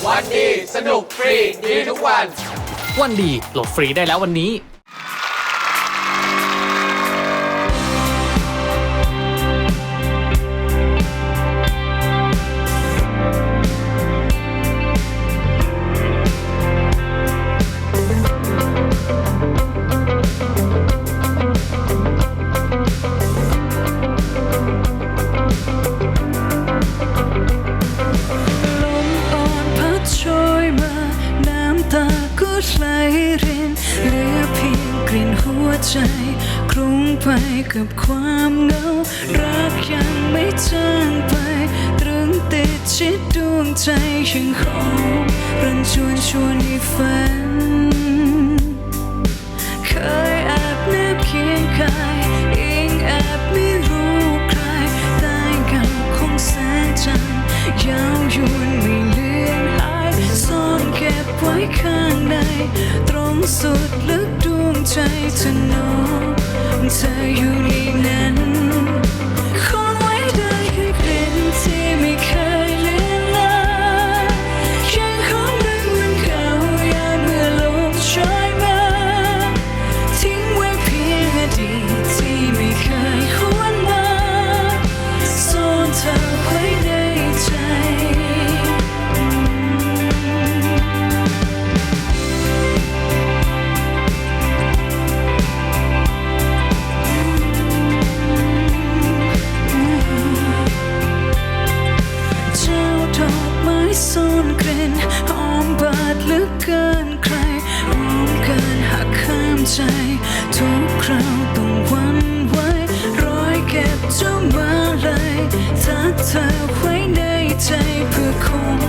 วันดีสนุกฟรีดีทุกวันวันดีโหลดฟรีได้แล้ววันนี้ไหลรินเหลือเพียงกลิ่นหัวใจคลุ้งไปกับความเหงารักยังไม่จางไปตรึงติดชิดดวงใจยังคงรันชวนให้ฝันเคยแอบแนบเคียงกายอิงแอบไม่รู้ใครใต้เงาของแสงจันทร์ยาวยวนไม่เลือนหายซ่อนเก็บไว้ข้างในตรงสุดลึกดวงใจเธอโน้มเธออยู่ในนั้นคงไว้ได้แค่กลิ่นที่ไม่เคยเลือนลางยังคงดึงวันเก่ายามเมื่อลมโชยมาทิ้งไว้เพียงอดีตที่ไม่เคยหวนมาซ่อนเธอไว้ในใจซ่อนกลิ่นหอมบาดลึกเกินใครหอมเกินหักข้ามใจทุกคราวต้องหวั่นไหวรอยเก็บเจ้ามาเลยทักเธอไว้ในใจเพื่อคง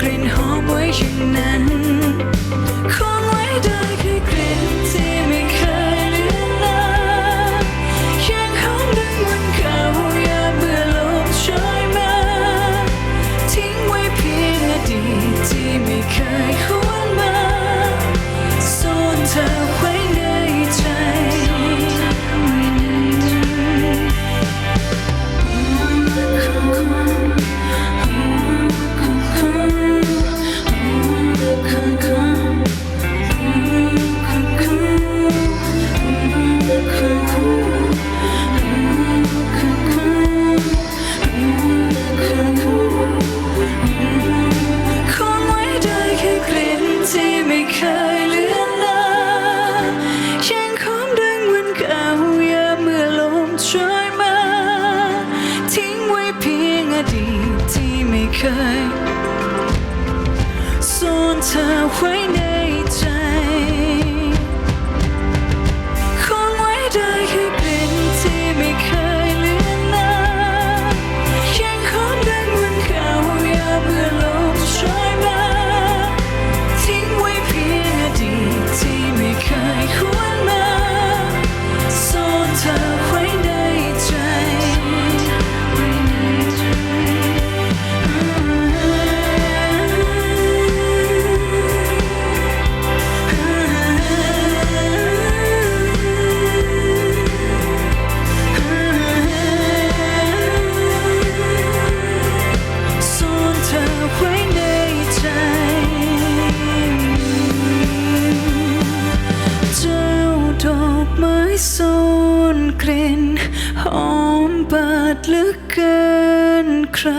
กลิ่นหอมไว้อย่างนั้นคงไว้ได้แค่กลิ่นที่ไม่เคยเลือนลางยังหอมดึงวันเก่ายามเมื่อลมโชยมาทิ้งไว้เพียงอดีตที่ไม่เคยหวนมาซ่อนเธอไว้ในใจเคยซ่อนเธอไว้ในใจคงไว้ได้แค่กลิ่นที่ไม่เคยเลือนลางยังหอมดังวันเก่ายามเมื่อลมโชยมาทิ้งไว้เพียงอดีตที่ไม่เคยหวนมาซ่อนเธอไว้ในใจซ่อนกลิ่นหอมบาดลึกเกินใคร